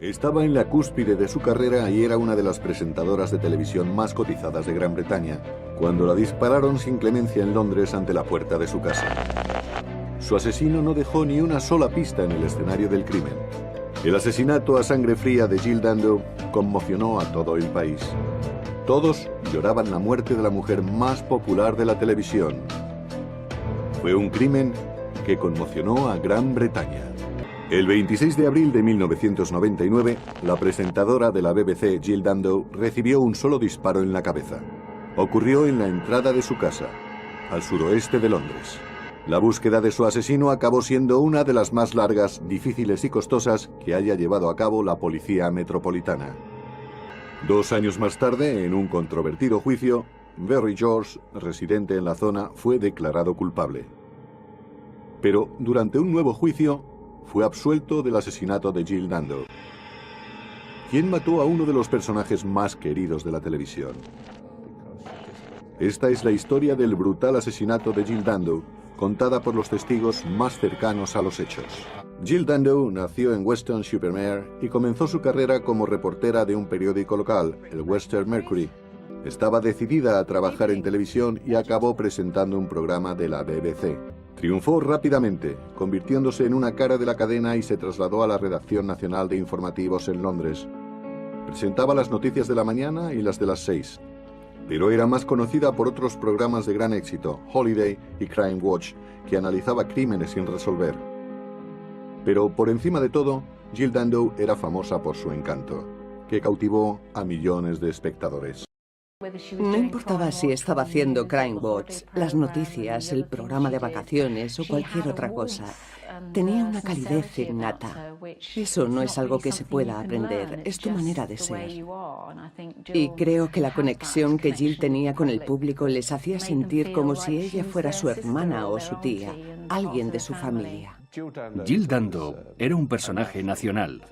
Estaba en la cúspide de su carrera y era una de las presentadoras de televisión más cotizadas de Gran Bretaña, cuando la dispararon sin clemencia en Londres ante la puerta de su casa. Su asesino no dejó ni una sola pista en el escenario del crimen. El asesinato a sangre fría de Jill Dando conmocionó a todo el país. Todos lloraban la muerte de la mujer más popular de la televisión. Fue un crimen que conmocionó a Gran Bretaña. El 26 de abril de 1999, la presentadora de la BBC, Jill Dando, recibió un solo disparo en la cabeza. Ocurrió en la entrada de su casa, al suroeste de Londres. La búsqueda de su asesino acabó siendo una de las más largas, difíciles y costosas que haya llevado a cabo la Policía Metropolitana. 2 años más tarde, en un controvertido juicio, Barry George, residente en la zona, fue declarado culpable. Pero durante un nuevo juicio, fue absuelto del asesinato de Jill Dando. ¿Quién mató a uno de los personajes más queridos de la televisión? Esta es la historia del brutal asesinato de Jill Dando, contada por los testigos más cercanos a los hechos. Jill Dando nació en Weston-super-Mare y comenzó su carrera como reportera de un periódico local, el Western Mercury. Estaba decidida a trabajar en televisión y acabó presentando un programa de la BBC. Triunfó rápidamente, convirtiéndose en una cara de la cadena y se trasladó a la redacción nacional de informativos en Londres. Presentaba las noticias de la mañana y las de las 6. Pero era más conocida por otros programas de gran éxito, Holiday y Crime Watch, que analizaba crímenes sin resolver. Pero por encima de todo, Jill Dando era famosa por su encanto, que cautivó a millones de espectadores. No importaba si estaba haciendo Crime Watch, las noticias, el programa de vacaciones o cualquier otra cosa. Tenía una calidez innata. Eso no es algo que se pueda aprender, es tu manera de ser. Y creo que la conexión que Jill tenía con el público les hacía sentir como si ella fuera su hermana o su tía, alguien de su familia. Jill Dando era un personaje nacional.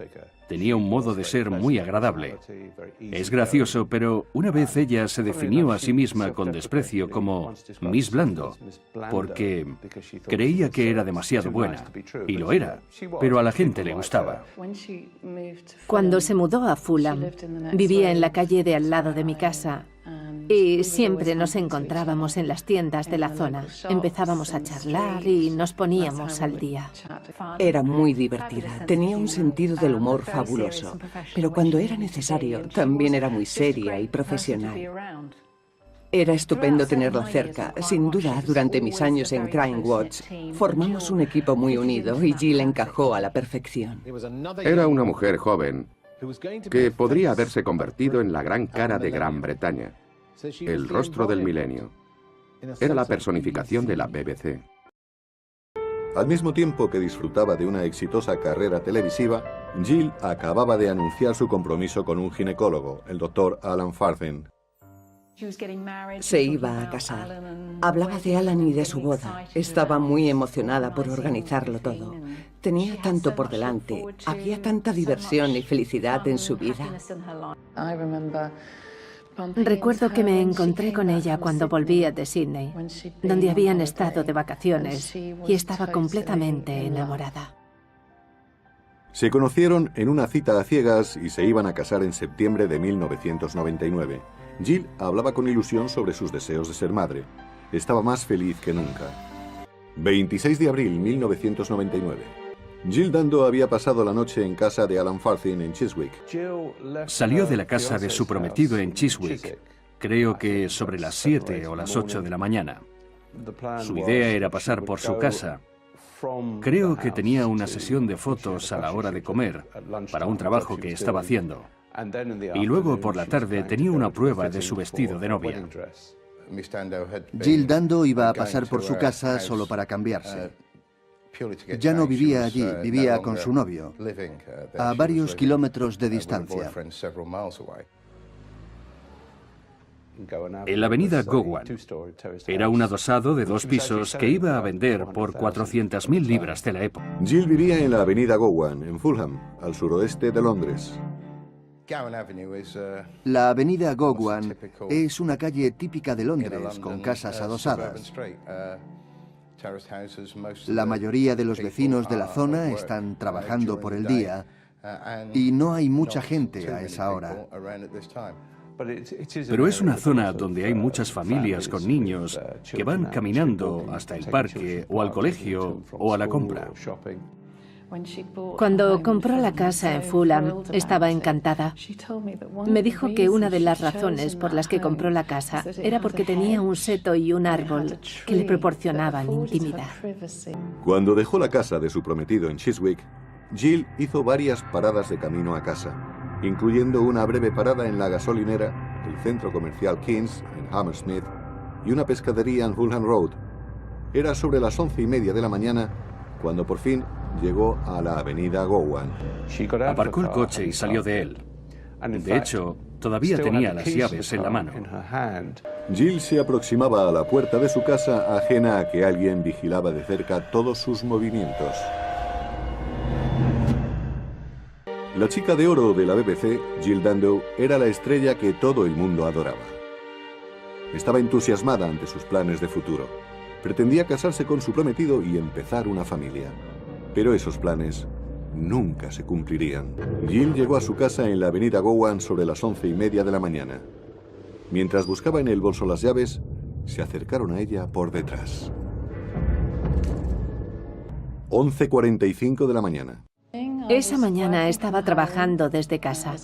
Tenía un modo de ser muy agradable. Es gracioso, pero una vez ella se definió a sí misma con desprecio como Miss Blando, porque creía que era demasiado buena. Y lo era, pero a la gente le gustaba. Cuando se mudó a Fulham, vivía en la calle de al lado de mi casa. Y siempre nos encontrábamos en las tiendas de la zona. Empezábamos a charlar y nos poníamos al día. Era muy divertida, tenía un sentido del humor fabuloso, pero cuando era necesario también era muy seria y profesional. Era estupendo tenerla cerca. Sin duda, durante mis años en Crime Watch, formamos un equipo muy unido y Jill encajó a la perfección. Era una mujer joven que podría haberse convertido en la gran cara de Gran Bretaña, el rostro del milenio. Era la personificación de la BBC. Al mismo tiempo que disfrutaba de una exitosa carrera televisiva, Jill acababa de anunciar su compromiso con un ginecólogo, el Dr. Alan Farthing. Se iba a casar. Hablaba de Alan y de su boda. Estaba muy emocionada por organizarlo todo. Tenía tanto por delante. Había tanta diversión y felicidad en su vida. Recuerdo que me encontré con ella cuando volvía de Sydney, donde habían estado de vacaciones, y estaba completamente enamorada. Se conocieron en una cita a ciegas y se iban a casar en septiembre de 1999. Jill hablaba con ilusión sobre sus deseos de ser madre. Estaba más feliz que nunca. 26 de abril 1999. Jill Dando había pasado la noche en casa de Alan Farthing en Chiswick. Salió de la casa de su prometido en Chiswick, creo que sobre las 7 o las 8 de la mañana. Su idea era pasar por su casa. Creo que tenía una sesión de fotos a la hora de comer, para un trabajo que estaba haciendo. Y luego por la tarde tenía una prueba de su vestido de novia. Jill Dando iba a pasar por su casa solo para cambiarse. Ya no vivía allí, vivía con su novio, a varios kilómetros de distancia. En la avenida Gowan. Era un adosado de 2 pisos que iba a vender por 400.000 libras de la época. Jill vivía en la avenida Gowan, en Fulham, al suroeste de Londres. La avenida Gowan es una calle típica de Londres, con casas adosadas. La mayoría de los vecinos de la zona están trabajando por el día, Y no hay mucha gente a esa hora. Pero es una zona donde hay muchas familias con niños que van caminando hasta el parque o al colegio o a la compra. Cuando compró la casa en Fulham, estaba encantada. Me dijo que una de las razones por las que compró la casa era porque tenía un seto y un árbol que le proporcionaban intimidad. Cuando dejó la casa de su prometido en Chiswick, Jill hizo varias paradas de camino a casa, incluyendo una breve parada en la gasolinera, el centro comercial Kings en Hammersmith y una pescadería en Fulham Road. Era sobre las 11:30 de la mañana cuando por fin llegó a la avenida Gowan. Aparcó el coche y salió de él. De hecho, todavía tenía las llaves en la mano. Jill se aproximaba a la puerta de su casa ajena a que alguien vigilaba de cerca todos sus movimientos. La chica de oro de la BBC, Jill Dando, era la estrella que todo el mundo adoraba. Estaba entusiasmada ante sus planes de futuro. Pretendía casarse con su prometido y empezar una familia. Pero esos planes nunca se cumplirían. Jill llegó a su casa en la avenida Gowan sobre las 11:30 de la mañana. Mientras buscaba en el bolso las llaves, se acercaron a ella por detrás. 11:45 de la mañana. Esa mañana estaba trabajando desde casa.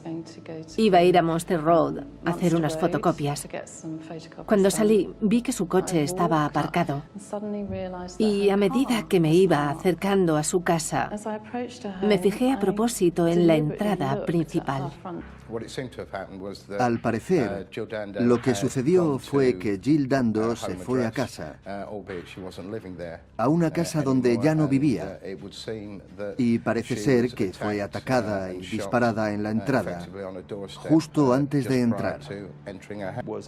Iba a ir a Monster Road a hacer unas fotocopias. Cuando salí, vi que su coche estaba aparcado. Y a medida que me iba acercando a su casa, me fijé a propósito en la entrada principal. Al parecer, lo que sucedió fue que Jill Dando se fue a casa, a una casa donde ya no vivía, y parece ser que fue atacada y disparada en la entrada, justo antes de entrar.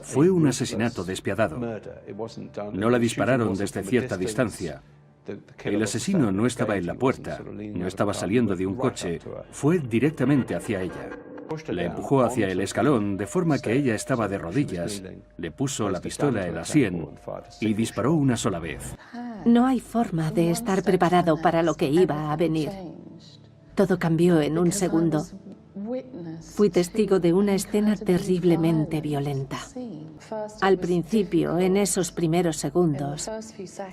Fue un asesinato despiadado. No la dispararon desde cierta distancia. El asesino no estaba en la puerta, no estaba saliendo de un coche, fue directamente hacia ella. La empujó hacia el escalón de forma que ella estaba de rodillas, le puso la pistola en la sien y disparó una sola vez. No hay forma de estar preparado para lo que iba a venir. Todo cambió en un segundo. Fui testigo de una escena terriblemente violenta. Al principio, en esos primeros segundos,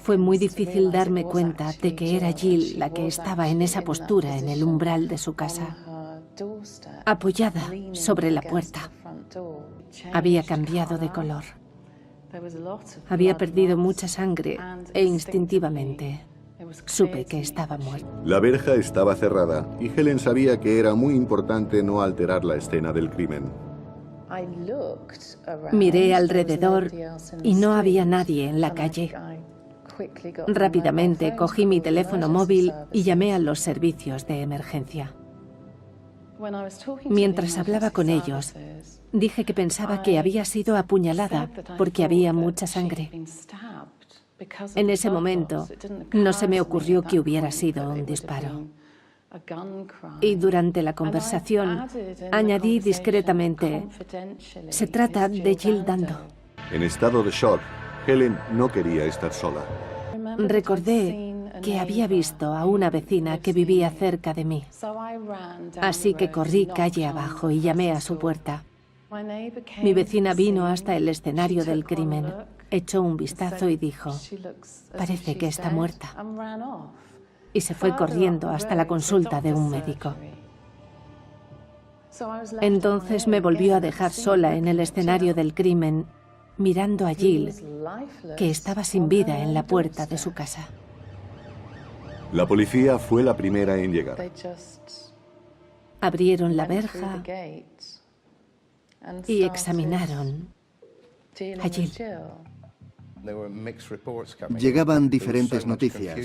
fue muy difícil darme cuenta de que era Jill la que estaba en esa postura en el umbral de su casa, apoyada sobre la puerta. Había cambiado de color. Había perdido mucha sangre e instintivamente supe que estaba muerta. La verja estaba cerrada y Helen sabía que era muy importante no alterar la escena del crimen. Miré alrededor y no había nadie en la calle. Rápidamente cogí mi teléfono móvil y llamé a los servicios de emergencia. Mientras hablaba con ellos, dije que pensaba que había sido apuñalada porque había mucha sangre. En ese momento, no se me ocurrió que hubiera sido un disparo. Y durante la conversación, añadí discretamente, se trata de Jill Dando. En estado de shock, Helen no quería estar sola. Recordé que había visto a una vecina que vivía cerca de mí. Así que corrí calle abajo y llamé a su puerta. Mi vecina vino hasta el escenario del crimen, echó un vistazo y dijo, parece que está muerta. Y se fue corriendo hasta la consulta de un médico. Entonces me volvió a dejar sola en el escenario del crimen, mirando a Jill, que estaba sin vida en la puerta de su casa. La policía fue la primera en llegar. Abrieron la verja y examinaron a Jill. Llegaban diferentes noticias.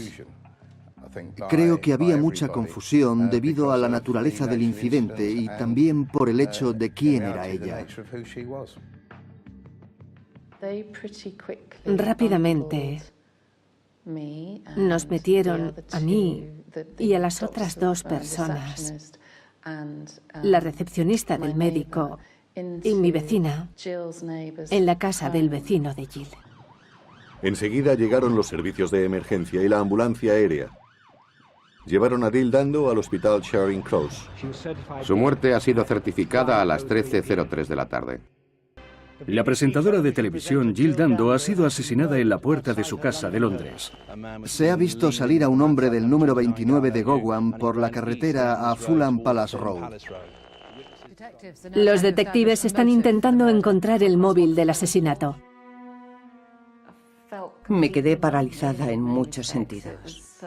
Creo que había mucha confusión debido a la naturaleza del incidente y también por el hecho de quién era ella. Rápidamente nos metieron a mí y a las otras dos personas, la recepcionista del médico y mi vecina, en la casa del vecino de Jill. Enseguida llegaron los servicios de emergencia y la ambulancia aérea. Llevaron a Jill Dando al hospital Charing Cross. Su muerte ha sido certificada a las 13:03 de la tarde. La presentadora de televisión Jill Dando ha sido asesinada en la puerta de su casa de Londres. Se ha visto salir a un hombre del número 29 de Gowan por la carretera a Fulham Palace Road. Los detectives están intentando encontrar el móvil del asesinato. Me quedé paralizada en muchos sentidos.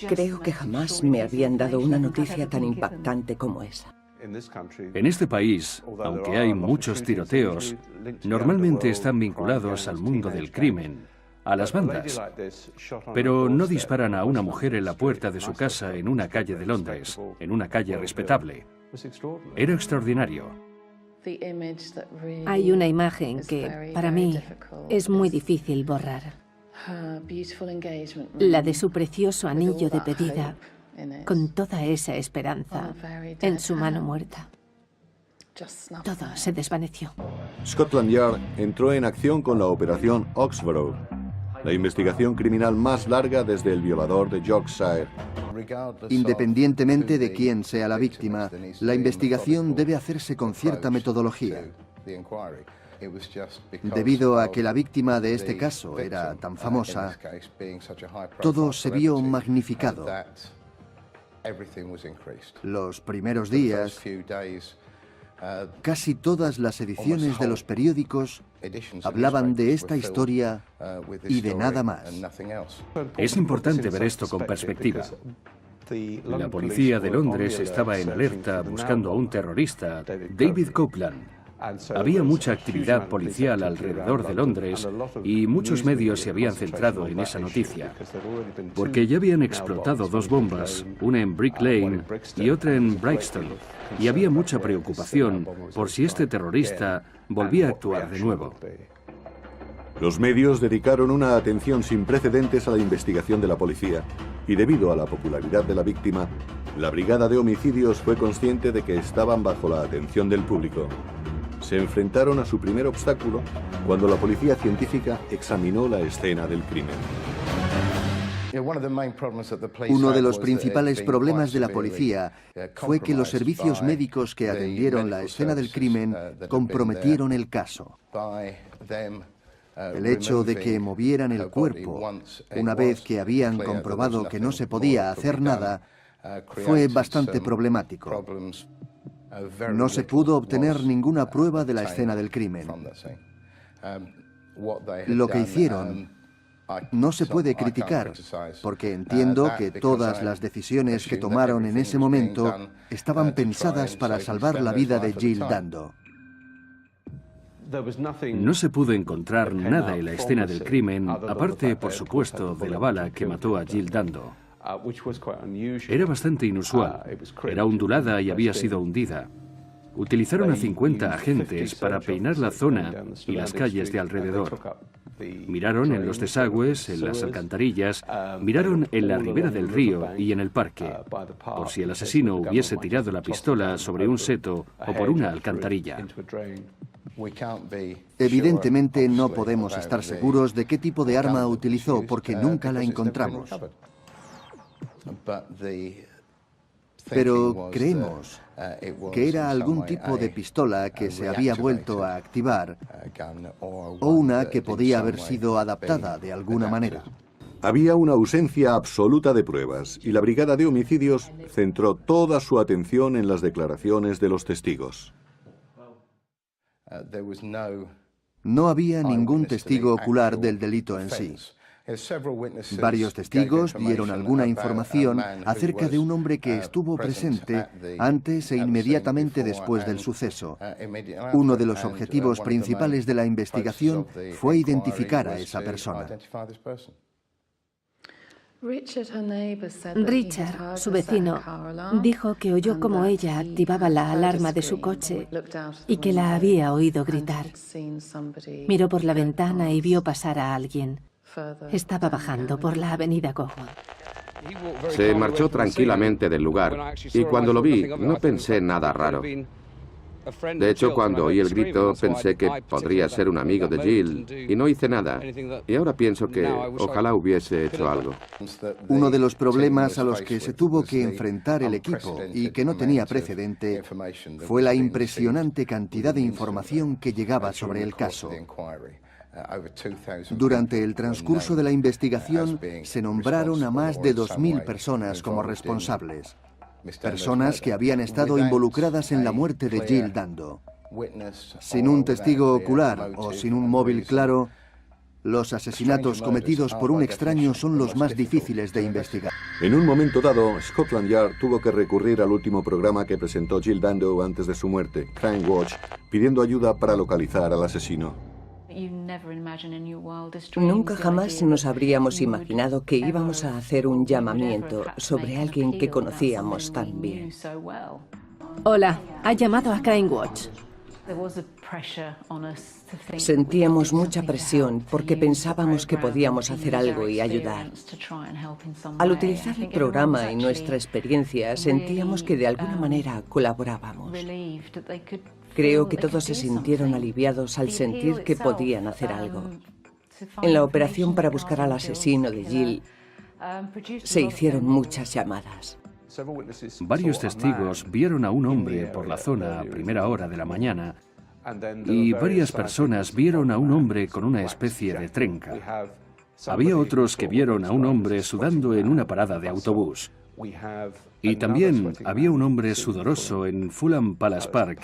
Creo que jamás me habían dado una noticia tan impactante como esa. En este país, aunque hay muchos tiroteos, normalmente están vinculados al mundo del crimen, a las bandas. Pero no disparan a una mujer en la puerta de su casa en una calle de Londres, en una calle respetable. Era extraordinario. Hay una imagen que, para mí, es muy difícil borrar. La de su precioso anillo de pedida, con toda esa esperanza en su mano muerta. Todo se desvaneció. Scotland Yard entró en acción con la operación Oxborough, la investigación criminal más larga desde el violador de Yorkshire. Independientemente de quién sea la víctima, la investigación debe hacerse con cierta metodología. Debido a que la víctima de este caso era tan famosa, todo se vio magnificado. Los primeros días, casi todas las ediciones de los periódicos hablaban de esta historia y de nada más. Es importante ver esto con perspectiva. La policía de Londres estaba en alerta buscando a un terrorista, David Copeland. Había mucha actividad policial alrededor de Londres y muchos medios se habían centrado en esa noticia, porque ya habían explotado dos bombas, una en Brick Lane y otra en Brixton, y había mucha preocupación por si este terrorista volvía a actuar de nuevo. Los medios dedicaron una atención sin precedentes a la investigación de la policía, y debido a la popularidad de la víctima, la Brigada de Homicidios fue consciente de que estaban bajo la atención del público. Se enfrentaron a su primer obstáculo cuando la policía científica examinó la escena del crimen. Uno de los principales problemas de la policía fue que los servicios médicos que atendieron la escena del crimen comprometieron el caso. El hecho de que movieran el cuerpo una vez que habían comprobado que no se podía hacer nada fue bastante problemático. No se pudo obtener ninguna prueba de la escena del crimen. Lo que hicieron no se puede criticar, porque entiendo que todas las decisiones que tomaron en ese momento estaban pensadas para salvar la vida de Jill Dando. No se pudo encontrar nada en la escena del crimen, aparte, por supuesto, de la bala que mató a Jill Dando. Era bastante inusual. Era ondulada y había sido hundida. Utilizaron a 50 agentes para peinar la zona y las calles de alrededor. Miraron en los desagües, en las alcantarillas, miraron en la ribera del río y en el parque, por si el asesino hubiese tirado la pistola sobre un seto o por una alcantarilla. Evidentemente no podemos estar seguros de qué tipo de arma utilizó porque nunca la encontramos. Pero creemos que era algún tipo de pistola que se había vuelto a activar o una que podía haber sido adaptada de alguna manera. Había una ausencia absoluta de pruebas y la Brigada de Homicidios centró toda su atención en las declaraciones de los testigos. No había ningún testigo ocular del delito en sí. Varios testigos dieron alguna información acerca de un hombre que estuvo presente antes e inmediatamente después del suceso. Uno de los objetivos principales de la investigación fue identificar a esa persona. Richard, su vecino, dijo que oyó cómo ella activaba la alarma de su coche y que la había oído gritar. Miró por la ventana y vio pasar a alguien. Estaba bajando por la avenida Gowan. Se marchó tranquilamente del lugar y cuando lo vi no pensé nada raro. De hecho, cuando oí el grito, pensé que podría ser un amigo de Jill y no hice nada. Y ahora pienso que ojalá hubiese hecho algo. Uno de los problemas a los que se tuvo que enfrentar el equipo y que no tenía precedente fue la impresionante cantidad de información que llegaba sobre el caso. Durante el transcurso de la investigación se nombraron a más de 2000 personas como responsables. Personas que habían estado involucradas en la muerte de Jill Dando. Sin un testigo ocular o sin un móvil claro, los asesinatos cometidos por un extraño son los más difíciles de investigar. En un momento dado, Scotland Yard tuvo que recurrir al último programa que presentó Jill Dando antes de su muerte, Crime Watch, pidiendo ayuda para localizar al asesino. Nunca jamás nos habríamos imaginado que íbamos a hacer un llamamiento sobre alguien que conocíamos tan bien. Hola, ha llamado a Crime Watch. Sentíamos mucha presión porque pensábamos que podíamos hacer algo y ayudar. Al utilizar el programa y nuestra experiencia, sentíamos que de alguna manera colaborábamos. Creo que todos se sintieron aliviados al sentir que podían hacer algo. En la operación para buscar al asesino de Jill, se hicieron muchas llamadas. Varios testigos vieron a un hombre por la zona a primera hora de la mañana y varias personas vieron a un hombre con una especie de trenca. Había otros que vieron a un hombre sudando en una parada de autobús. Y también había un hombre sudoroso en Fulham Palace Park,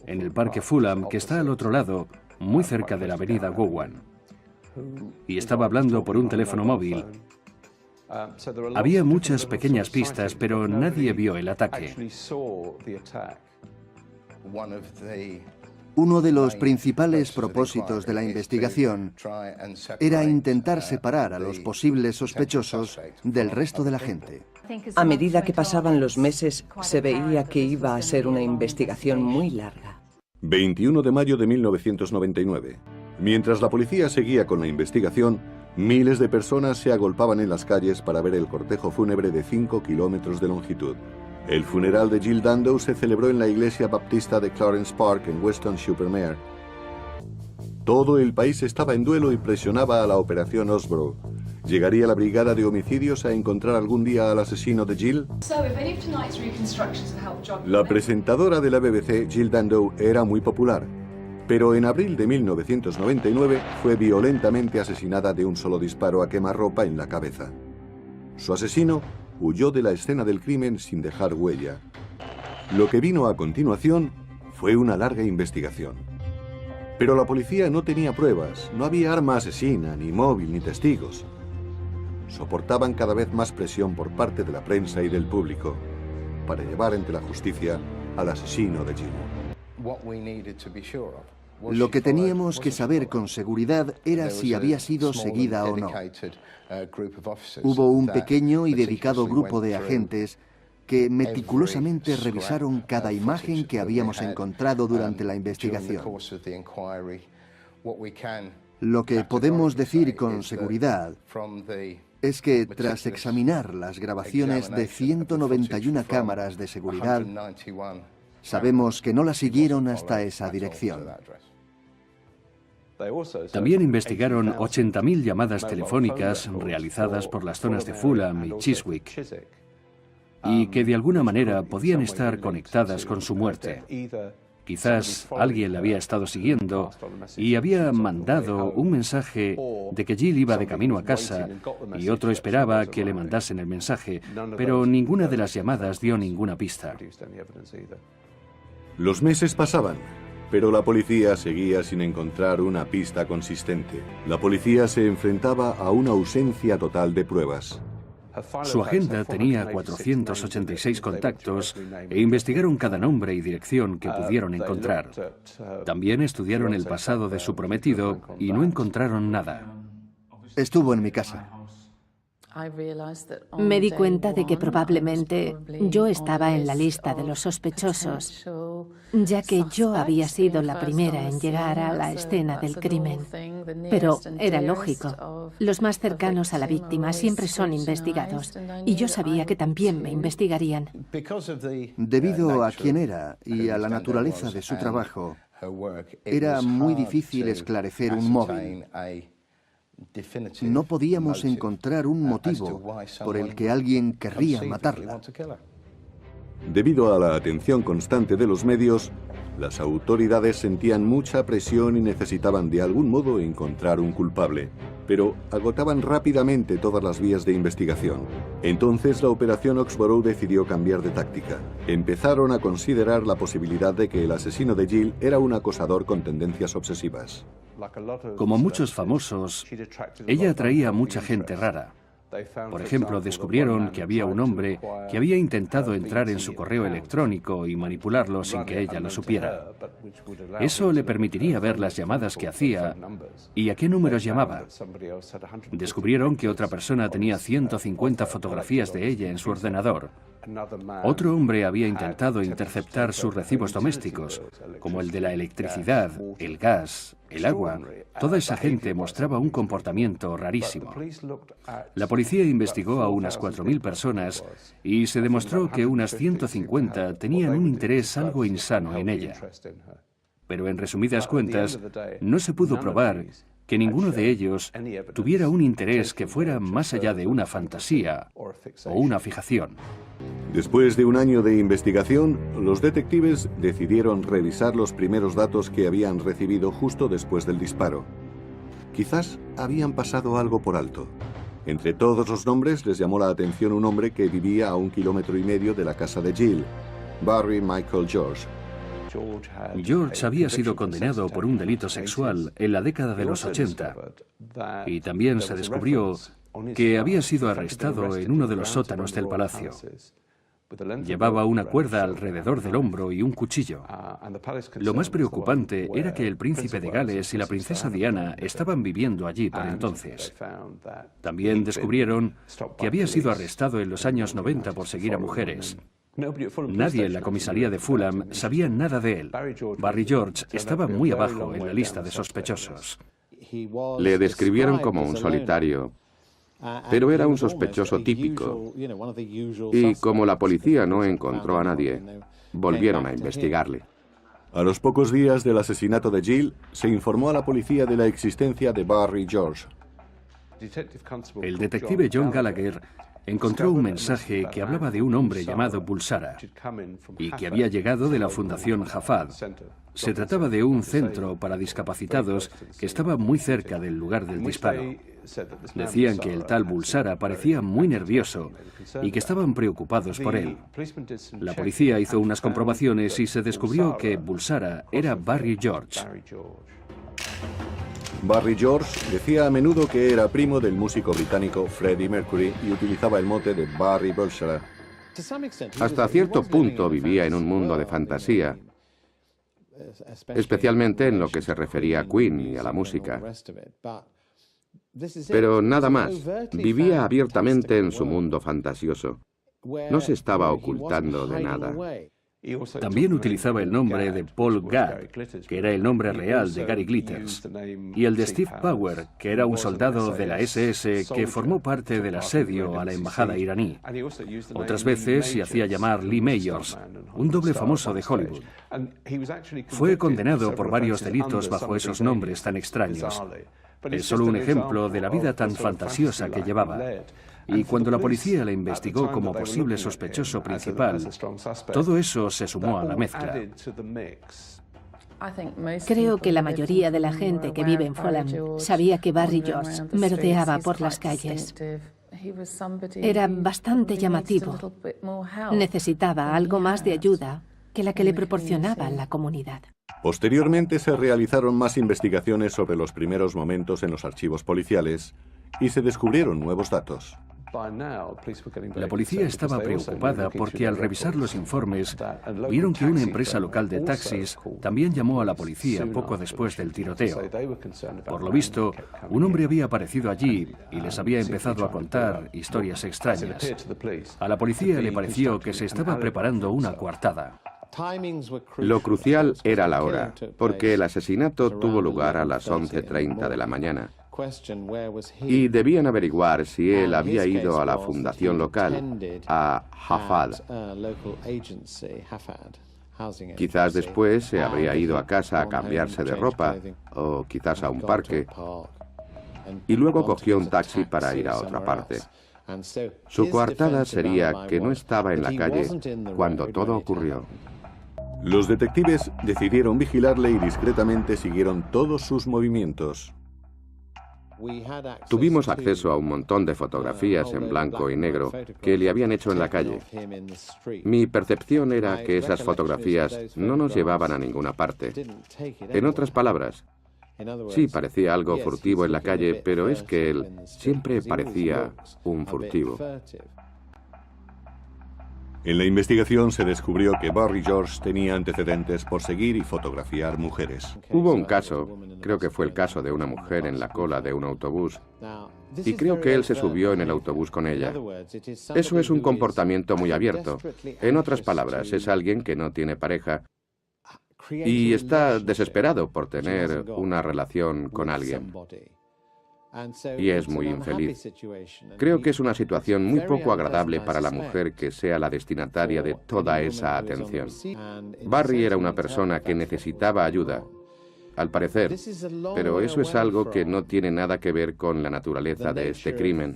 en el Parque Fulham, que está al otro lado, muy cerca de la avenida Gowan. Y estaba hablando por un teléfono móvil. Había muchas pequeñas pistas, pero nadie vio el ataque. Uno de los principales propósitos de la investigación era intentar separar a los posibles sospechosos del resto de la gente. A medida que pasaban los meses, se veía que iba a ser una investigación muy larga. 21 de mayo de 1999. Mientras la policía seguía con la investigación, miles de personas se agolpaban en las calles para ver el cortejo fúnebre de 5 kilómetros de longitud. El funeral de Jill Dando se celebró en la iglesia baptista de Clarence Park en Weston-super-Mare. Todo el país estaba en duelo y presionaba a la operación Osborough. ¿Llegaría la brigada de homicidios a encontrar algún día al asesino de Jill? La presentadora de la BBC, Jill Dando, era muy popular, pero en abril de 1999 fue violentamente asesinada de un solo disparo a quemarropa en la cabeza. Su asesino huyó de la escena del crimen sin dejar huella. Lo que vino a continuación fue una larga investigación. Pero la policía no tenía pruebas, no había arma asesina, ni móvil, ni testigos. Soportaban cada vez más presión por parte de la prensa y del público para llevar ante la justicia al asesino de Jill. Lo que teníamos que saber con seguridad era si había sido seguida o no. Hubo un pequeño y dedicado grupo de agentes que meticulosamente revisaron cada imagen que habíamos encontrado durante la investigación. Lo que podemos decir con seguridad es que tras examinar las grabaciones de 191 cámaras de seguridad, sabemos que no la siguieron hasta esa dirección. También investigaron 80.000 llamadas telefónicas realizadas por las zonas de Fulham y Chiswick y que de alguna manera podían estar conectadas con su muerte. Quizás alguien la había estado siguiendo y había mandado un mensaje de que Jill iba de camino a casa y otro esperaba que le mandasen el mensaje, pero ninguna de las llamadas dio ninguna pista. Los meses pasaban, pero la policía seguía sin encontrar una pista consistente. La policía se enfrentaba a una ausencia total de pruebas. Su agenda tenía 486 contactos e investigaron cada nombre y dirección que pudieron encontrar. También estudiaron el pasado de su prometido y no encontraron nada. Estuvo en mi casa. Me di cuenta de que probablemente yo estaba en la lista de los sospechosos ya que yo había sido la primera en llegar a la escena del crimen. Pero era lógico. Los más cercanos a la víctima siempre son investigados, y yo sabía que también me investigarían. Debido a quién era y a la naturaleza de su trabajo, era muy difícil esclarecer un móvil. No podíamos encontrar un motivo por el que alguien querría matarla. Debido a la atención constante de los medios, las autoridades sentían mucha presión y necesitaban de algún modo encontrar un culpable, pero agotaban rápidamente todas las vías de investigación. Entonces la Operación Oxborough decidió cambiar de táctica. Empezaron a considerar la posibilidad de que el asesino de Jill era un acosador con tendencias obsesivas. Como muchos famosos, ella atraía a mucha gente rara. Por ejemplo, descubrieron que había un hombre que había intentado entrar en su correo electrónico y manipularlo sin que ella lo supiera. Eso le permitiría ver las llamadas que hacía y a qué números llamaba. Descubrieron que otra persona tenía 150 fotografías de ella en su ordenador. Otro hombre había intentado interceptar sus recibos domésticos, como el de la electricidad, el gas, el agua. Toda esa gente mostraba un comportamiento rarísimo. La policía investigó a unas 4.000 personas y se demostró que unas 150 tenían un interés algo insano en ella. Pero en resumidas cuentas, no se pudo probar que ninguno de ellos tuviera un interés que fuera más allá de una fantasía o una fijación. Después de un año de investigación, los detectives decidieron revisar los primeros datos que habían recibido justo después del disparo. Quizás habían pasado algo por alto. Entre todos los nombres les llamó la atención un hombre que vivía a 1,5 kilómetros de la casa de Jill, Barry Michael George. George había sido condenado por un delito sexual en la década de los 80 y también se descubrió que había sido arrestado en uno de los sótanos del palacio. Llevaba una cuerda alrededor del hombro y un cuchillo. Lo más preocupante era que el príncipe de Gales y la princesa Diana estaban viviendo allí por entonces. También descubrieron que había sido arrestado en los años 90 por seguir a mujeres. Nadie en la comisaría de Fulham sabía nada de él. Barry George estaba muy abajo en la lista de sospechosos. Le describieron como un solitario, pero era un sospechoso típico. Y como la policía no encontró a nadie, volvieron a investigarle. A los pocos días del asesinato de Jill, se informó a la policía de la existencia de Barry George. El detective John Gallagher encontró un mensaje que hablaba de un hombre llamado Bulsara y que había llegado de la Fundación Jafad. Se trataba de un centro para discapacitados que estaba muy cerca del lugar del disparo. Decían que el tal Bulsara parecía muy nervioso y que estaban preocupados por él. La policía hizo unas comprobaciones y se descubrió que Bulsara era Barry George. Barry George decía a menudo que era primo del músico británico Freddie Mercury y utilizaba el mote de Barry Bulsara. Hasta cierto punto vivía en un mundo de fantasía, especialmente en lo que se refería a Queen y a la música. Pero nada más, vivía abiertamente en su mundo fantasioso. No se estaba ocultando de nada. También utilizaba el nombre de Paul Gadd, que era el nombre real de Gary Glitters, y el de Steve Power, que era un soldado de la SS que formó parte del asedio a la embajada iraní. Otras veces se hacía llamar Lee Mayors, un doble famoso de Hollywood. Fue condenado por varios delitos bajo esos nombres tan extraños. Es solo un ejemplo de la vida tan fantasiosa que llevaba. Y cuando la policía le investigó como posible sospechoso principal, todo eso se sumó a la mezcla. Creo que la mayoría de la gente que vive en Fulham sabía que Barry George merodeaba por las calles. Era bastante llamativo. Necesitaba algo más de ayuda que la que le proporcionaba la comunidad. Posteriormente se realizaron más investigaciones sobre los primeros momentos en los archivos policiales y se descubrieron nuevos datos. La policía estaba preocupada porque al revisar los informes vieron que una empresa local de taxis también llamó a la policía poco después del tiroteo. Por lo visto, un hombre había aparecido allí y les había empezado a contar historias extrañas. A la policía le pareció que se estaba preparando una coartada. Lo crucial era la hora, porque el asesinato tuvo lugar a las 11:30 de la mañana. Y debían averiguar si él había ido a la fundación local, a Hafad. Quizás después se habría ido a casa a cambiarse de ropa, o quizás a un parque, y luego cogió un taxi para ir a otra parte. Su coartada sería que no estaba en la calle cuando todo ocurrió. Los detectives decidieron vigilarle y discretamente siguieron todos sus movimientos. Tuvimos acceso a un montón de fotografías en blanco y negro que le habían hecho en la calle. Mi percepción era que esas fotografías no nos llevaban a ninguna parte. En otras palabras, sí parecía algo furtivo en la calle, pero es que él siempre parecía un furtivo. En la investigación se descubrió que Barry George tenía antecedentes por seguir y fotografiar mujeres. Hubo un caso, creo que fue el caso de una mujer en la cola de un autobús, y creo que él se subió en el autobús con ella. Eso es un comportamiento muy abierto. En otras palabras, es alguien que no tiene pareja y está desesperado por tener una relación con alguien. Y es muy infeliz. Creo que es una situación muy poco agradable para la mujer que sea la destinataria de toda esa atención. Barry era una persona que necesitaba ayuda, al parecer, pero eso es algo que no tiene nada que ver con la naturaleza de este crimen.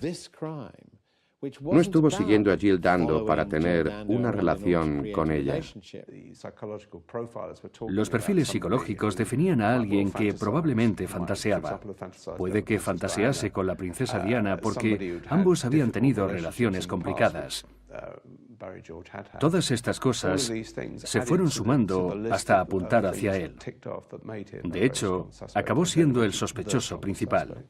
No estuvo siguiendo a Jill Dando para tener una relación con ella. Los perfiles psicológicos definían a alguien que probablemente fantaseaba. Puede que fantasease con la princesa Diana porque ambos habían tenido relaciones complicadas. Todas estas cosas se fueron sumando hasta apuntar hacia él. De hecho, acabó siendo el sospechoso principal.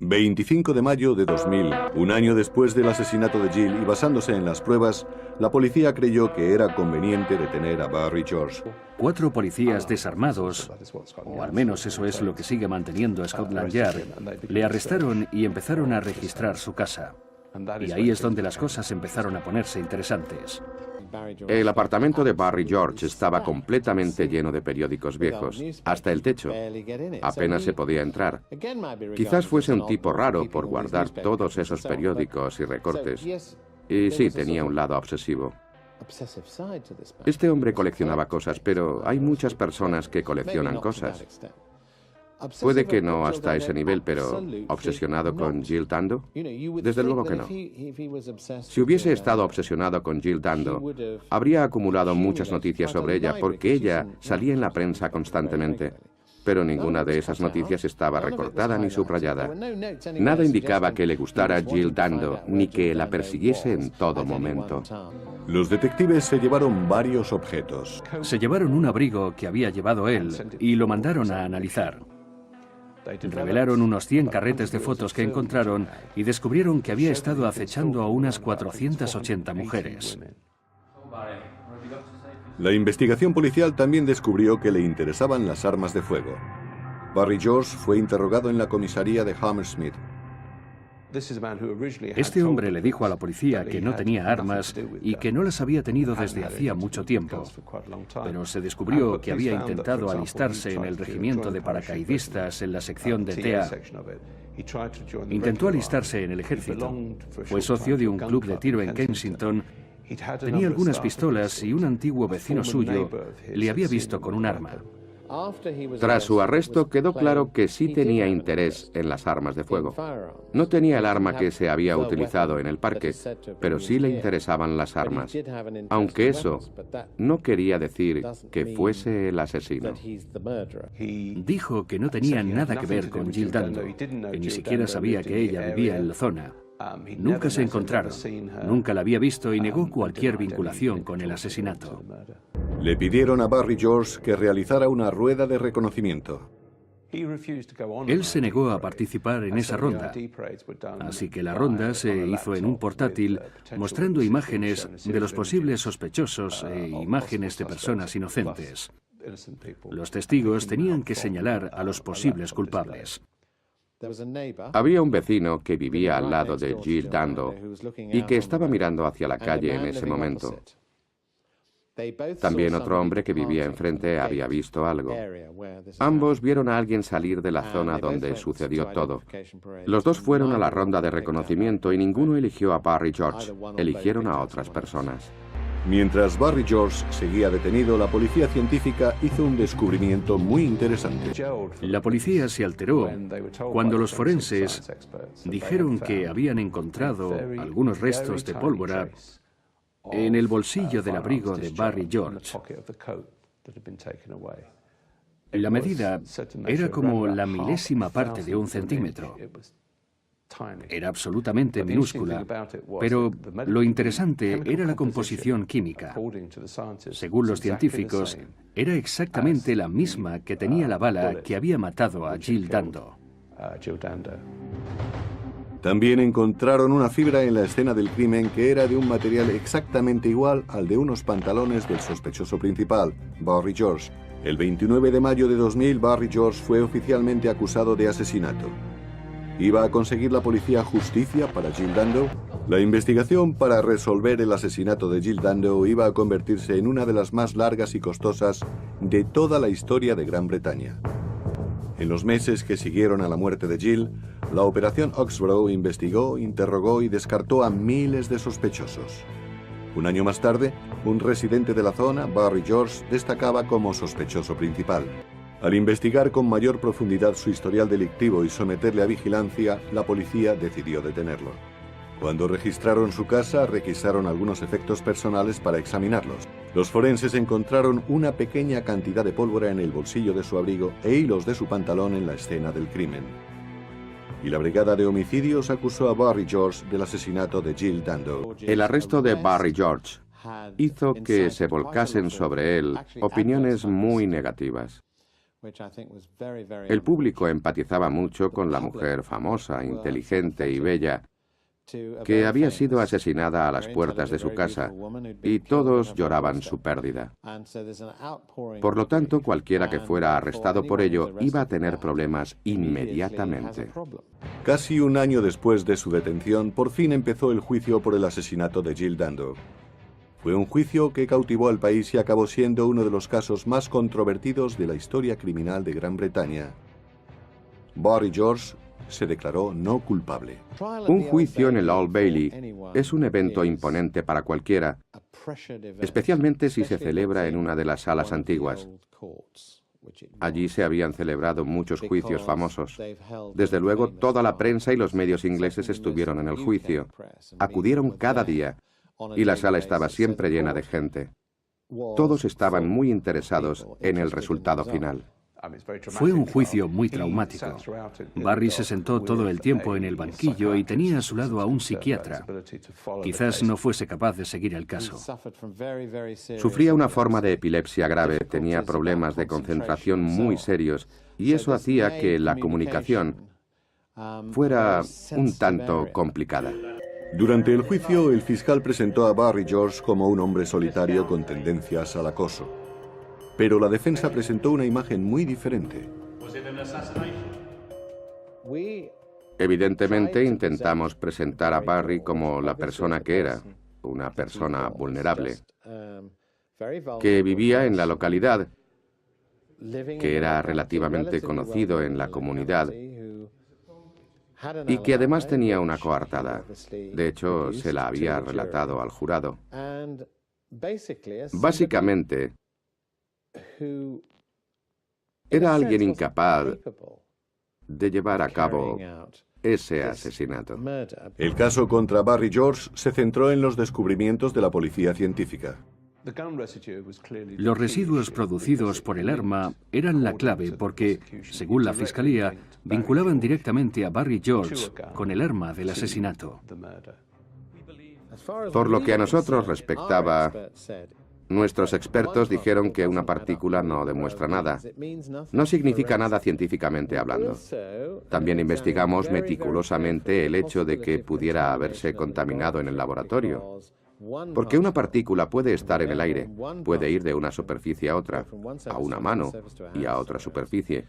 25 de mayo de 2000, un año después del asesinato de Jill y basándose en las pruebas, la policía creyó que era conveniente detener a Barry George. 4 policías desarmados, o al menos eso es lo que sigue manteniendo Scotland Yard, le arrestaron y empezaron a registrar su casa. Y ahí es donde las cosas empezaron a ponerse interesantes. El apartamento de Barry George estaba completamente lleno de periódicos viejos, hasta el techo. Apenas se podía entrar. Quizás fuese un tipo raro por guardar todos esos periódicos y recortes. Y sí, tenía un lado obsesivo. Este hombre coleccionaba cosas, pero hay muchas personas que coleccionan cosas. Puede que no hasta ese nivel, pero ¿obsesionado con Jill Dando? Desde luego que no. Si hubiese estado obsesionado con Jill Dando, habría acumulado muchas noticias sobre ella porque ella salía en la prensa constantemente. Pero ninguna de esas noticias estaba recortada ni subrayada. Nada indicaba que le gustara Jill Dando, ni que la persiguiese en todo momento. Los detectives se llevaron varios objetos. Se llevaron un abrigo que había llevado él y lo mandaron a analizar. Revelaron unos 100 carretes de fotos que encontraron y descubrieron que había estado acechando a unas 480 mujeres. La investigación policial también descubrió que le interesaban las armas de fuego. Barry George fue interrogado en la comisaría de Hammersmith. Este hombre le dijo a la policía que no tenía armas y que no las había tenido desde hacía mucho tiempo. Pero se descubrió que había intentado alistarse en el regimiento de paracaidistas en la sección de TA. Intentó alistarse en el ejército. Fue socio de un club de tiro en Kensington. Tenía algunas pistolas y un antiguo vecino suyo le había visto con un arma. Tras su arresto quedó claro que sí tenía interés en las armas de fuego. No tenía el arma que se había utilizado en el parque, pero sí le interesaban las armas. Aunque eso no quería decir que fuese el asesino. Dijo que no tenía nada que ver con Jill Dando, que ni siquiera sabía que ella vivía en la zona. Nunca se encontraron, nunca la había visto y negó cualquier vinculación con el asesinato. Le pidieron a Barry George que realizara una rueda de reconocimiento. Él se negó a participar en esa ronda, así que la ronda se hizo en un portátil mostrando imágenes de los posibles sospechosos e imágenes de personas inocentes. Los testigos tenían que señalar a los posibles culpables. Había un vecino que vivía al lado de Jill Dando y que estaba mirando hacia la calle en ese momento. También otro hombre que vivía enfrente había visto algo. Ambos vieron a alguien salir de la zona donde sucedió todo. Los dos fueron a la ronda de reconocimiento y ninguno eligió a Barry George. Eligieron a otras personas. Mientras Barry George seguía detenido, la policía científica hizo un descubrimiento muy interesante. La policía se alteró cuando los forenses dijeron que habían encontrado algunos restos de pólvora en el bolsillo del abrigo de Barry George. La medida era como la milésima parte de un centímetro. Era absolutamente minúscula, pero lo interesante era la composición química. Según los científicos, era exactamente la misma que tenía la bala que había matado a Jill Dando. También encontraron una fibra en la escena del crimen que era de un material exactamente igual al de unos pantalones del sospechoso principal, Barry George. El 29 de mayo de 2000, Barry George fue oficialmente acusado de asesinato. ¿Iba a conseguir la policía justicia para Jill Dando? La investigación para resolver el asesinato de Jill Dando iba a convertirse en una de las más largas y costosas de toda la historia de Gran Bretaña. En los meses que siguieron a la muerte de Jill, la Operación Oxborough investigó, interrogó y descartó a miles de sospechosos. Un año más tarde, un residente de la zona, Barry George, destacaba como sospechoso principal. Al investigar con mayor profundidad su historial delictivo y someterle a vigilancia, la policía decidió detenerlo. Cuando registraron su casa, requisaron algunos efectos personales para examinarlos. Los forenses encontraron una pequeña cantidad de pólvora en el bolsillo de su abrigo e hilos de su pantalón en la escena del crimen. Y la Brigada de Homicidios acusó a Barry George del asesinato de Jill Dando. El arresto de Barry George hizo que se volcasen sobre él opiniones muy negativas. El público empatizaba mucho con la mujer famosa, inteligente y bella, que había sido asesinada a las puertas de su casa, y todos lloraban su pérdida. Por lo tanto, cualquiera que fuera arrestado por ello iba a tener problemas inmediatamente. Casi un año después de su detención, por fin empezó el juicio por el asesinato de Jill Dando. Fue un juicio que cautivó al país y acabó siendo uno de los casos más controvertidos de la historia criminal de Gran Bretaña. Barry George se declaró no culpable. Un juicio en el Old Bailey es un evento imponente para cualquiera, especialmente si se celebra en una de las salas antiguas. Allí se habían celebrado muchos juicios famosos. Desde luego, toda la prensa y los medios ingleses estuvieron en el juicio. Acudieron cada día, y la sala estaba siempre llena de gente. Todos estaban muy interesados en el resultado final. Fue un juicio muy traumático. Barry se sentó todo el tiempo en el banquillo y tenía a su lado a un psiquiatra. Quizás no fuese capaz de seguir el caso. Sufría una forma de epilepsia grave, tenía problemas de concentración muy serios, y eso hacía que la comunicación fuera un tanto complicada. Durante el juicio, el fiscal presentó a Barry George como un hombre solitario con tendencias al acoso. Pero la defensa presentó una imagen muy diferente. Evidentemente intentamos presentar a Barry como la persona que era, una persona vulnerable, que vivía en la localidad, que era relativamente conocido en la comunidad y que además tenía una coartada. De hecho, se la había relatado al jurado. Básicamente, era alguien incapaz de llevar a cabo ese asesinato. El caso contra Barry George se centró en los descubrimientos de la policía científica. Los residuos producidos por el arma eran la clave porque, según la fiscalía, vinculaban directamente a Barry George con el arma del asesinato. Por lo que a nosotros respectaba, nuestros expertos dijeron que una partícula no demuestra nada. No significa nada científicamente hablando. También investigamos meticulosamente el hecho de que pudiera haberse contaminado en el laboratorio. Porque una partícula puede estar en el aire, puede ir de una superficie a otra, a una mano y a otra superficie.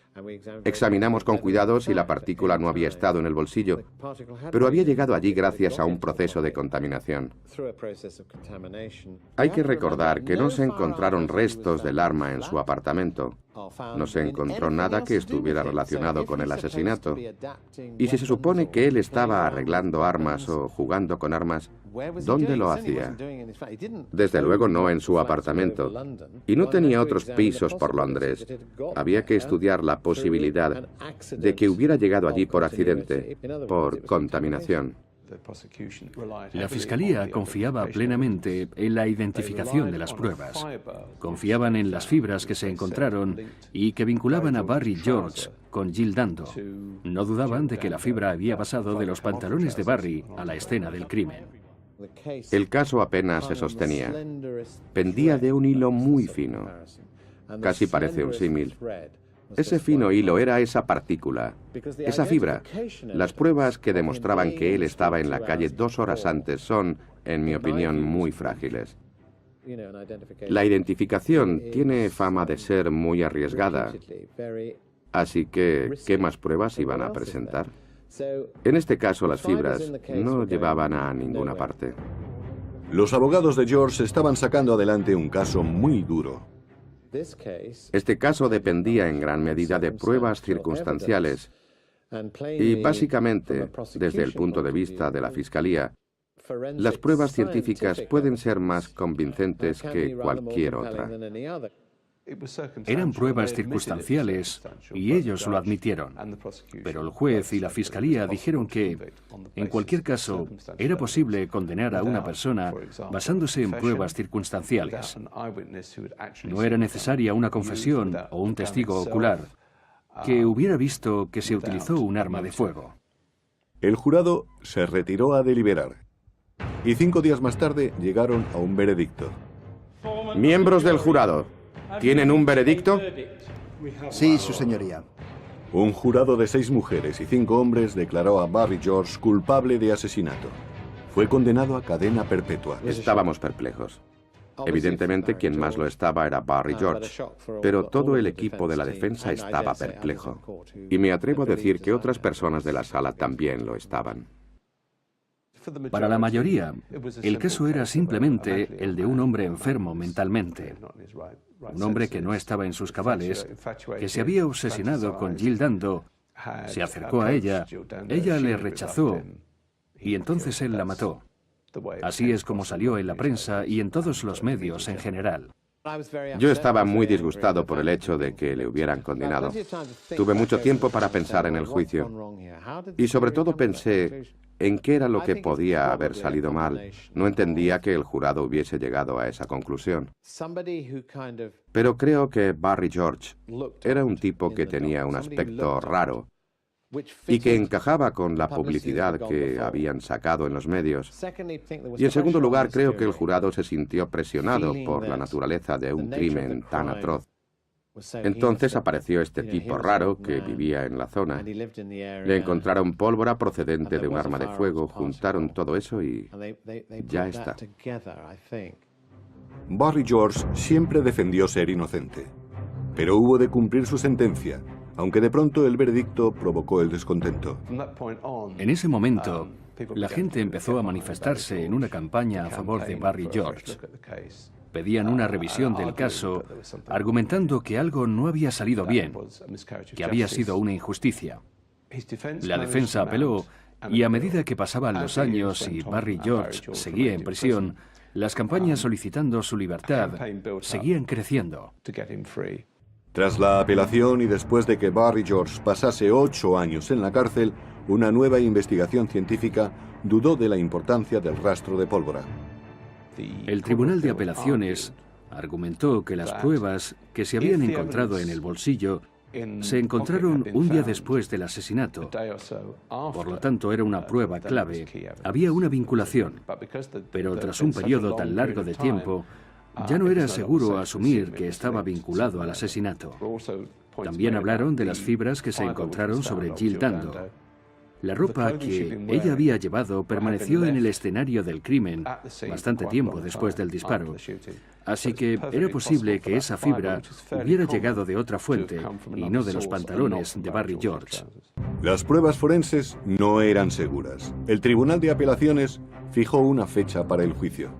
Examinamos con cuidado si la partícula no había estado en el bolsillo, pero había llegado allí gracias a un proceso de contaminación. Hay que recordar que no se encontraron restos del arma en su apartamento. No se encontró nada que estuviera relacionado con el asesinato. Y si se supone que él estaba arreglando armas o jugando con armas, ¿dónde lo hacía? Desde luego no en su apartamento. Y no tenía otros pisos por Londres. Había que estudiar la posibilidad de que hubiera llegado allí por accidente, por contaminación. La Fiscalía confiaba plenamente en la identificación de las pruebas. Confiaban en las fibras que se encontraron y que vinculaban a Barry George con Jill Dando. No dudaban de que la fibra había pasado de los pantalones de Barry a la escena del crimen. El caso apenas se sostenía. Pendía de un hilo muy fino. Casi parece un símil. Ese fino hilo era esa partícula, esa fibra. Las pruebas que demostraban que él estaba en la calle 2 horas antes son, en mi opinión, muy frágiles. La identificación tiene fama de ser muy arriesgada. Así que, ¿qué más pruebas iban a presentar? En este caso, las fibras no llevaban a ninguna parte. Los abogados de George estaban sacando adelante un caso muy duro. Este caso dependía en gran medida de pruebas circunstanciales y básicamente, desde el punto de vista de la Fiscalía, las pruebas científicas pueden ser más convincentes que cualquier otra. Eran pruebas circunstanciales y ellos lo admitieron. Pero el juez y la Fiscalía dijeron que, en cualquier caso, era posible condenar a una persona basándose en pruebas circunstanciales. No era necesaria una confesión o un testigo ocular que hubiera visto que se utilizó un arma de fuego. El jurado se retiró a deliberar y 5 días más tarde llegaron a un veredicto. Miembros del jurado, ¿tienen un veredicto? Sí, su señoría. Un jurado de 6 mujeres y 5 hombres declaró a Barry George culpable de asesinato. Fue condenado a cadena perpetua. Estábamos perplejos. Evidentemente, quien más lo estaba era Barry George, pero todo el equipo de la defensa estaba perplejo. Y me atrevo a decir que otras personas de la sala también lo estaban. Para la mayoría, el caso era simplemente el de un hombre enfermo mentalmente. Un hombre que no estaba en sus cabales, que se había obsesionado con Jill Dando, se acercó a ella le rechazó y entonces él la mató. Así es como salió en la prensa y en todos los medios en general. Yo estaba muy disgustado por el hecho de que le hubieran condenado. Tuve mucho tiempo para pensar en el juicio. Y sobre todo pensé en qué era lo que podía haber salido mal. No entendía que el jurado hubiese llegado a esa conclusión. Pero creo que Barry George era un tipo que tenía un aspecto raro y que encajaba con la publicidad que habían sacado en los medios. Y en segundo lugar, creo que el jurado se sintió presionado por la naturaleza de un crimen tan atroz. Entonces apareció este tipo raro que vivía en la zona. Le encontraron pólvora procedente de un arma de fuego, juntaron todo eso y ya está. Barry George siempre defendió ser inocente, pero hubo de cumplir su sentencia, aunque de pronto el veredicto provocó el descontento. En ese momento, la gente empezó a manifestarse en una campaña a favor de Barry George. Pedían una revisión del caso, argumentando que algo no había salido bien, que había sido una injusticia. La defensa apeló, y a medida que pasaban los años y Barry George seguía en prisión, las campañas solicitando su libertad seguían creciendo. Tras la apelación y después de que Barry George pasase 8 años en la cárcel, una nueva investigación científica dudó de la importancia del rastro de pólvora. El Tribunal de Apelaciones argumentó que las pruebas que se habían encontrado en el bolsillo se encontraron un día después del asesinato. Por lo tanto, era una prueba clave. Había una vinculación. Pero tras un periodo tan largo de tiempo, ya no era seguro asumir que estaba vinculado al asesinato. También hablaron de las fibras que se encontraron sobre Jill Dando. La ropa que ella había llevado permaneció en el escenario del crimen bastante tiempo después del disparo. Así que era posible que esa fibra hubiera llegado de otra fuente y no de los pantalones de Barry George. Las pruebas forenses no eran seguras. El Tribunal de Apelaciones fijó una fecha para el juicio.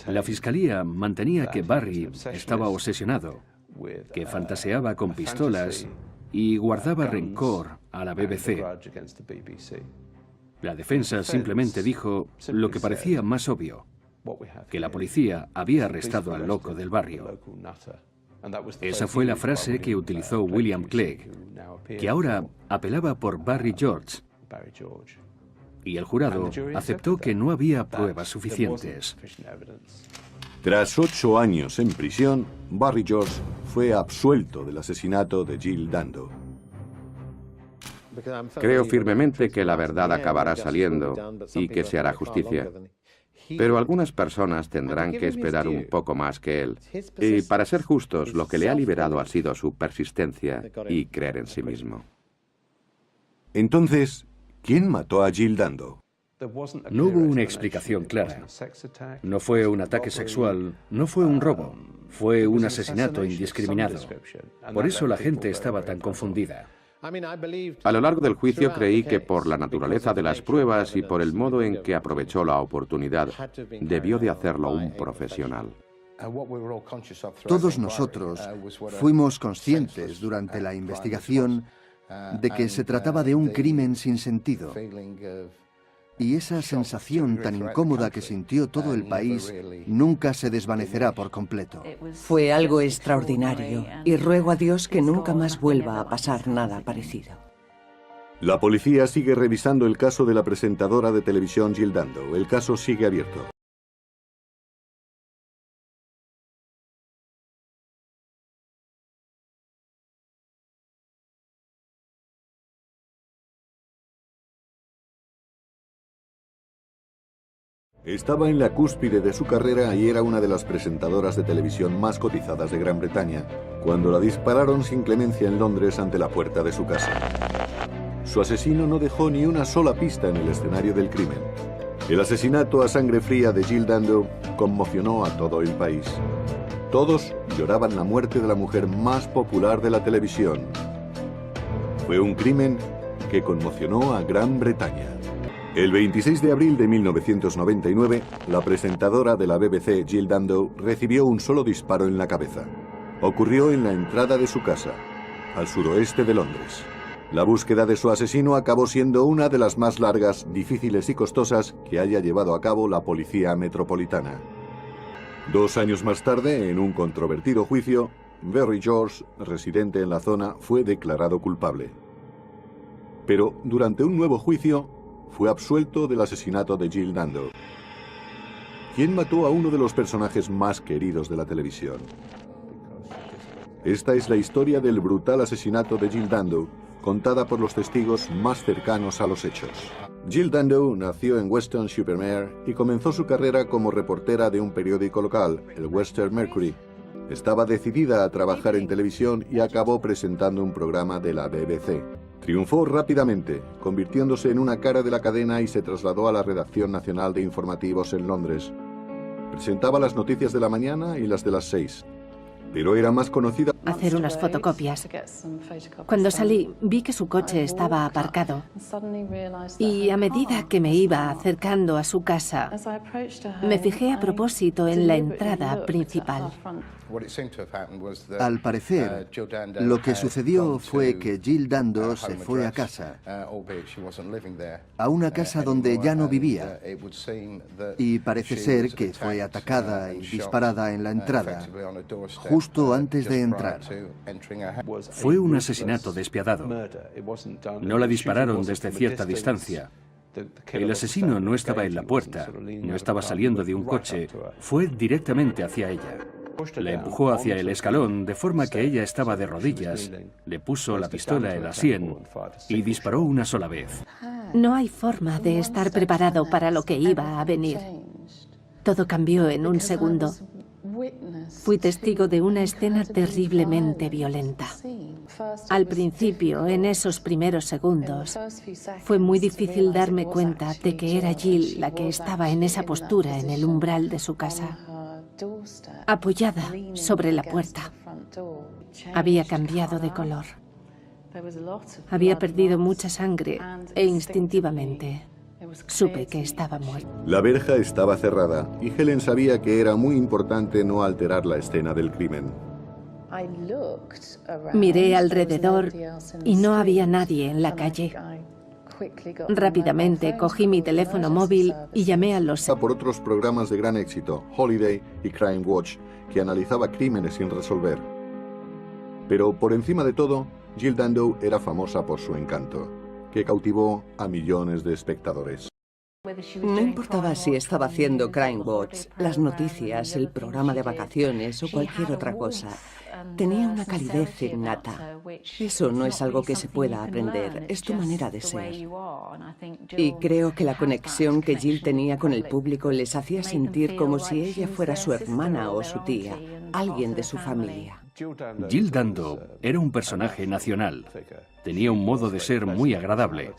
La fiscalía mantenía que Barry estaba obsesionado, que fantaseaba con pistolas y guardaba rencor a la BBC. La defensa simplemente dijo lo que parecía más obvio, que la policía había arrestado al loco del barrio. Esa fue la frase que utilizó William Clegg, que ahora apelaba por Barry George. Y el jurado aceptó que no había pruebas suficientes. Tras 8 años en prisión, Barry George fue absuelto del asesinato de Jill Dando. Creo firmemente que la verdad acabará saliendo y que se hará justicia. Pero algunas personas tendrán que esperar un poco más que él. Y para ser justos, lo que le ha liberado ha sido su persistencia y creer en sí mismo. Entonces, ¿quién mató a Jill Dando? No hubo una explicación clara. No fue un ataque sexual, no fue un robo, fue un asesinato indiscriminado. Por eso la gente estaba tan confundida. A lo largo del juicio creí que por la naturaleza de las pruebas y por el modo en que aprovechó la oportunidad, debió de hacerlo un profesional. Todos nosotros fuimos conscientes durante la investigación de que se trataba de un crimen sin sentido. Y esa sensación tan incómoda que sintió todo el país nunca se desvanecerá por completo. Fue algo extraordinario y ruego a Dios que nunca más vuelva a pasar nada parecido. La policía sigue revisando el caso de la presentadora de televisión Jill Dando. El caso sigue abierto. Estaba en la cúspide de su carrera y era una de las presentadoras de televisión más cotizadas de Gran Bretaña, cuando la dispararon sin clemencia en Londres ante la puerta de su casa. Su asesino no dejó ni una sola pista en el escenario del crimen. El asesinato a sangre fría de Jill Dando conmocionó a todo el país. Todos lloraban la muerte de la mujer más popular de la televisión. Fue un crimen que conmocionó a Gran Bretaña. El 26 de abril de 1999, la presentadora de la BBC, Jill Dando, recibió un solo disparo en la cabeza. Ocurrió en la entrada de su casa, al suroeste de Londres. La búsqueda de su asesino acabó siendo una de las más largas, difíciles y costosas que haya llevado a cabo la Policía Metropolitana. 2 años más tarde, en un controvertido juicio, Barry George, residente en la zona, fue declarado culpable. Pero durante un nuevo juicio, fue absuelto del asesinato de Jill Dando. ¿Quién mató a uno de los personajes más queridos de la televisión? Esta es la historia del brutal asesinato de Jill Dando, contada por los testigos más cercanos a los hechos. Jill Dando nació en Weston-super-Mare y comenzó su carrera como reportera de un periódico local, el Western Mercury. Estaba decidida a trabajar en televisión y acabó presentando un programa de la BBC. Triunfó rápidamente, convirtiéndose en una cara de la cadena y se trasladó a la redacción nacional de informativos en Londres. Presentaba las noticias de la mañana y las de las 6. Pero era más conocida... Hacer unas fotocopias. Cuando salí, vi que su coche estaba aparcado. Y a medida que me iba acercando a su casa, me fijé a propósito en la entrada principal. Al parecer, lo que sucedió fue que Jill Dando se fue a casa, a una casa donde ya no vivía, y parece ser que fue atacada y disparada en la entrada, justo antes de entrar. Fue un asesinato despiadado. No la dispararon desde cierta distancia. El asesino no estaba en la puerta, no estaba saliendo de un coche, fue directamente hacia ella. La empujó hacia el escalón de forma que ella estaba de rodillas, le puso la pistola en la sien y disparó una sola vez. No hay forma de estar preparado para lo que iba a venir. Todo cambió en un segundo. Fui testigo de una escena terriblemente violenta. Al principio, en esos primeros segundos, fue muy difícil darme cuenta de que era Jill la que estaba en esa postura en el umbral de su casa, apoyada sobre la puerta. Había cambiado de color. Había perdido mucha sangre e instintivamente supe que estaba muerta. La verja estaba cerrada y Helen sabía que era muy importante no alterar la escena del crimen. Miré alrededor y no había nadie en la calle. Rápidamente cogí mi teléfono móvil y llamé a los... Por otros programas de gran éxito, Holiday y Crime Watch, que analizaba crímenes sin resolver. Pero por encima de todo, Jill Dando era famosa por su encanto, que cautivó a millones de espectadores. No importaba si estaba haciendo Crime Watch, las noticias, el programa de vacaciones o cualquier otra cosa. Tenía una calidez innata. Eso no es algo que se pueda aprender, es tu manera de ser. Y creo que la conexión que Jill tenía con el público les hacía sentir como si ella fuera su hermana o su tía, alguien de su familia. Jill Dando era un personaje nacional. Tenía un modo de ser muy agradable.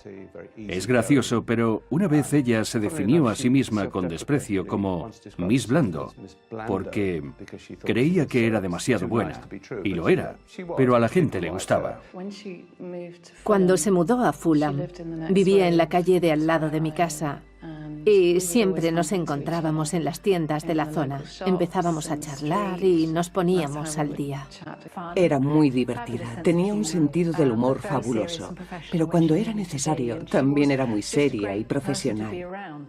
Es gracioso, pero una vez ella se definió a sí misma con desprecio como Miss Blando, porque creía que era demasiado buena. Y lo era, pero a la gente le gustaba. Cuando se mudó a Fulham, vivía en la calle de al lado de mi casa. Y siempre nos encontrábamos en las tiendas de la zona. Empezábamos a charlar y nos poníamos al día. Era muy divertida, tenía un sentido del humor fabuloso, pero cuando era necesario también era muy seria y profesional.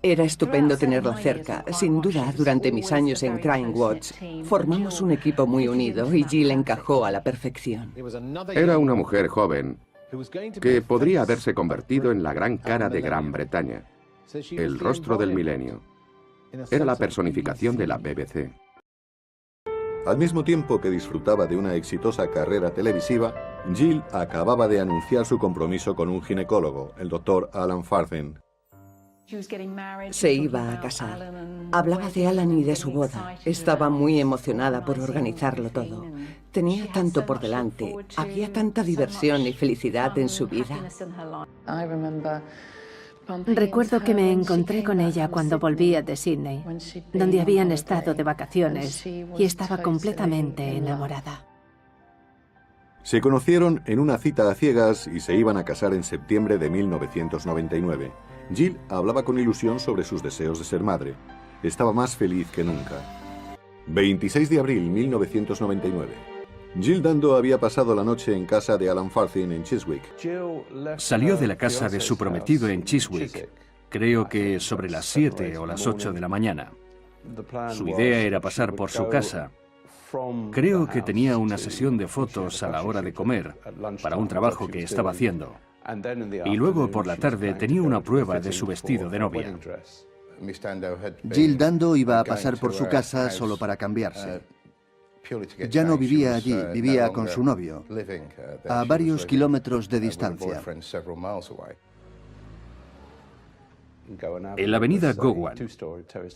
Era estupendo tenerla cerca. Sin duda, durante mis años en Crime Watch, formamos un equipo muy unido y Jill encajó a la perfección. Era una mujer joven que podría haberse convertido en la gran cara de Gran Bretaña, el rostro del milenio. Era la personificación de la BBC. Al mismo tiempo que disfrutaba de una exitosa carrera televisiva, Jill acababa de anunciar su compromiso con un ginecólogo, el Dr. Alan Farthing. Se iba a casar. Hablaba de Alan y de su boda. Estaba muy emocionada por organizarlo todo. Tenía tanto por delante. Había tanta diversión y felicidad en su vida. Recuerdo que me encontré con ella cuando volvía de Sydney, donde habían estado de vacaciones, y estaba completamente enamorada. Se conocieron en una cita a ciegas y se iban a casar en septiembre de 1999. Jill hablaba con ilusión sobre sus deseos de ser madre. Estaba más feliz que nunca. 26 de abril de 1999. Jill Dando había pasado la noche en casa de Alan Farthing en Chiswick. Salió de la casa de su prometido en Chiswick, creo que sobre las 7 o las 8 de la mañana. Su idea era pasar por su casa. Creo que tenía una sesión de fotos a la hora de comer, para un trabajo que estaba haciendo. Y luego por la tarde tenía una prueba de su vestido de novia. Jill Dando iba a pasar por su casa solo para cambiarse. Ya no vivía allí, vivía con su novio, a varios kilómetros de distancia. En la avenida Gowan.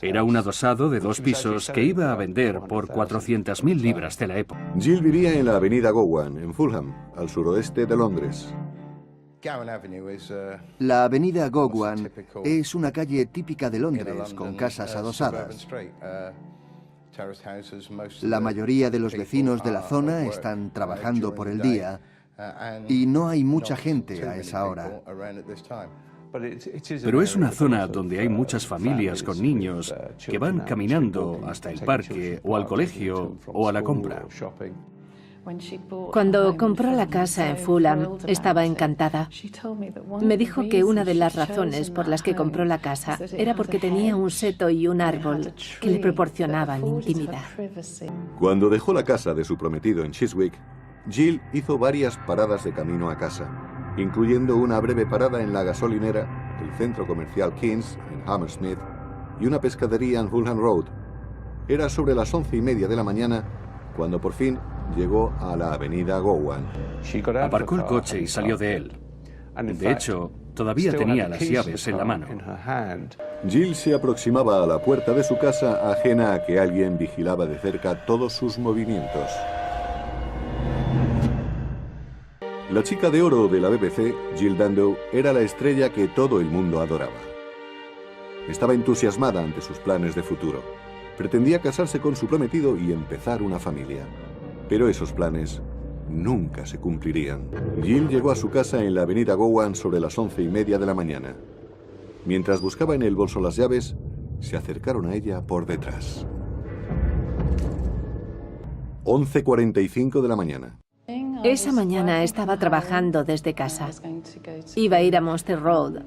Era un adosado de 2 pisos que iba a vender por 400.000 libras de la época. Jill vivía en la avenida Gowan, en Fulham, al suroeste de Londres. La avenida Gowan es una calle típica de Londres, con casas adosadas. La mayoría de los vecinos de la zona están trabajando por el día y no hay mucha gente a esa hora. Pero es una zona donde hay muchas familias con niños que van caminando hasta el parque o al colegio o a la compra. Cuando compró la casa en Fulham, estaba encantada. Me dijo que una de las razones por las que compró la casa era porque tenía un seto y un árbol que le proporcionaban intimidad. Cuando dejó la casa de su prometido en Chiswick, Jill hizo varias paradas de camino a casa, incluyendo una breve parada en la gasolinera, el centro comercial Kings en Hammersmith y una pescadería en Fulham Road. Era sobre las 11:30 de la mañana cuando por fin llegó a la avenida Gowan. Aparcó el coche y salió de él. De hecho, todavía tenía las llaves en la mano. Jill se aproximaba a la puerta de su casa ajena a que alguien vigilaba de cerca todos sus movimientos. La chica de oro de la BBC, Jill Dando, era la estrella que todo el mundo adoraba. Estaba entusiasmada ante sus planes de futuro. Pretendía casarse con su prometido y empezar una familia. Pero esos planes nunca se cumplirían. Jill llegó a su casa en la avenida Gowan sobre las 11:30 de la mañana. Mientras buscaba en el bolso las llaves, se acercaron a ella por detrás. 11:45 de la mañana. Esa mañana estaba trabajando desde casa. Iba a ir a Monster Road